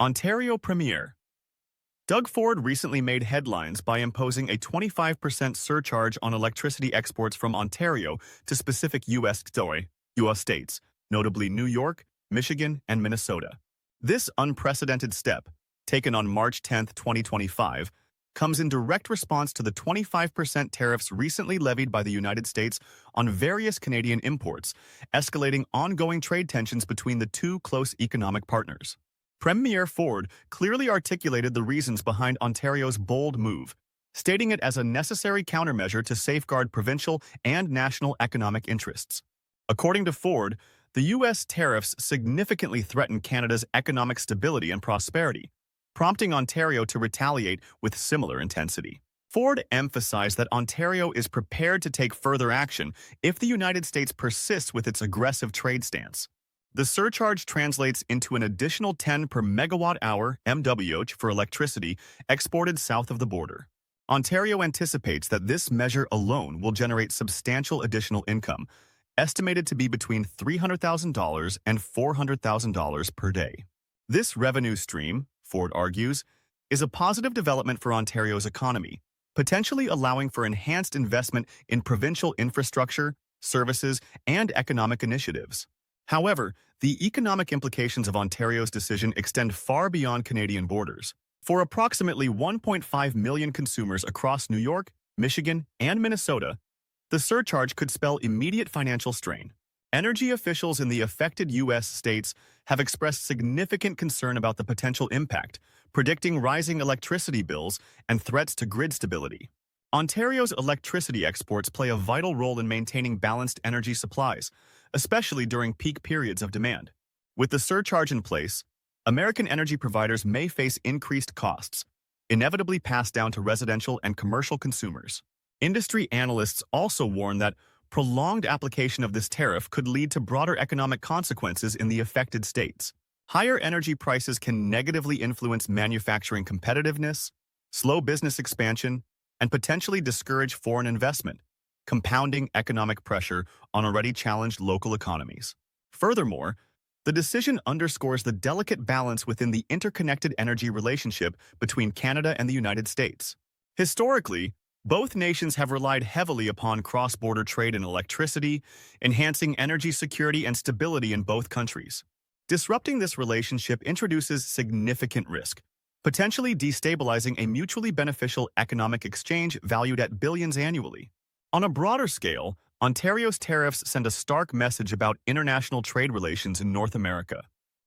Ontario Premier. Doug Ford recently made headlines by imposing a 25% surcharge on electricity exports from Ontario to specific U.S. states, notably New York, Michigan, and Minnesota. This unprecedented step, taken on March 10, 2025, comes in direct response to the 25% tariffs recently levied by the United States on various Canadian imports, escalating ongoing trade tensions between the two close economic partners. Premier Ford clearly articulated the reasons behind Ontario's bold move, stating it as a necessary countermeasure to safeguard provincial and national economic interests. According to Ford, the U.S. tariffs significantly threaten Canada's economic stability and prosperity, prompting Ontario to retaliate with similar intensity. Ford emphasized that Ontario is prepared to take further action if the United States persists with its aggressive trade stance. The surcharge translates into an additional 10 per megawatt-hour (MWh) for electricity exported south of the border. Ontario anticipates that this measure alone will generate substantial additional income, estimated to be between $300,000 and $400,000 per day. This revenue stream, Ford argues, is a positive development for Ontario's economy, potentially allowing for enhanced investment in provincial infrastructure, services, and economic initiatives. However, the economic implications of Ontario's decision extend far beyond Canadian borders. For approximately 1.5 million consumers across New York, Michigan, and Minnesota, the surcharge could spell immediate financial strain. Energy officials in the affected U.S. states have expressed significant concern about the potential impact, predicting rising electricity bills and threats to grid stability. Ontario's electricity exports play a vital role in maintaining balanced energy supplies, especially during peak periods of demand. With the surcharge in place, American energy providers may face increased costs, inevitably passed down to residential and commercial consumers. Industry analysts also warn that prolonged application of this tariff could lead to broader economic consequences in the affected states. Higher energy prices can negatively influence manufacturing competitiveness, slow business expansion, and potentially discourage foreign investment, compounding economic pressure on already challenged local economies. Furthermore, the decision underscores the delicate balance within the interconnected energy relationship between Canada and the United States. Historically, both nations have relied heavily upon cross-border trade in electricity, enhancing energy security and stability in both countries. Disrupting this relationship introduces significant risk, potentially destabilizing a mutually beneficial economic exchange valued at billions annually. On a broader scale, Ontario's tariffs send a stark message about international trade relations in North America.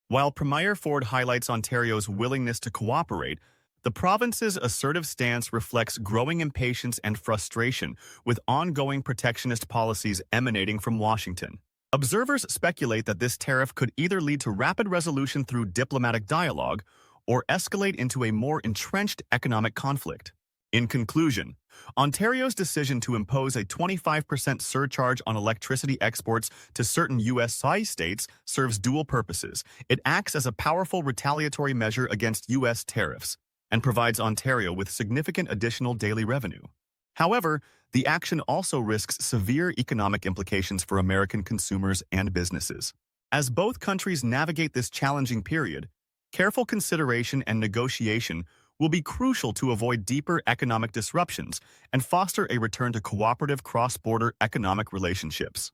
While Premier Ford highlights Ontario's willingness to cooperate, the province's assertive stance reflects growing impatience and frustration with ongoing protectionist policies emanating from Washington. Observers speculate that this tariff could either lead to rapid resolution through diplomatic dialogue or escalate into a more entrenched economic conflict. In conclusion, Ontario's decision to impose a 25% surcharge on electricity exports to certain U.S. states serves dual purposes. It acts as a powerful retaliatory measure against U.S. tariffs and provides Ontario with significant additional daily revenue. However, the action also risks severe economic implications for American consumers and businesses. As both countries navigate this challenging period, careful consideration and negotiation will be crucial to avoid deeper economic disruptions and foster a return to cooperative cross-border economic relationships.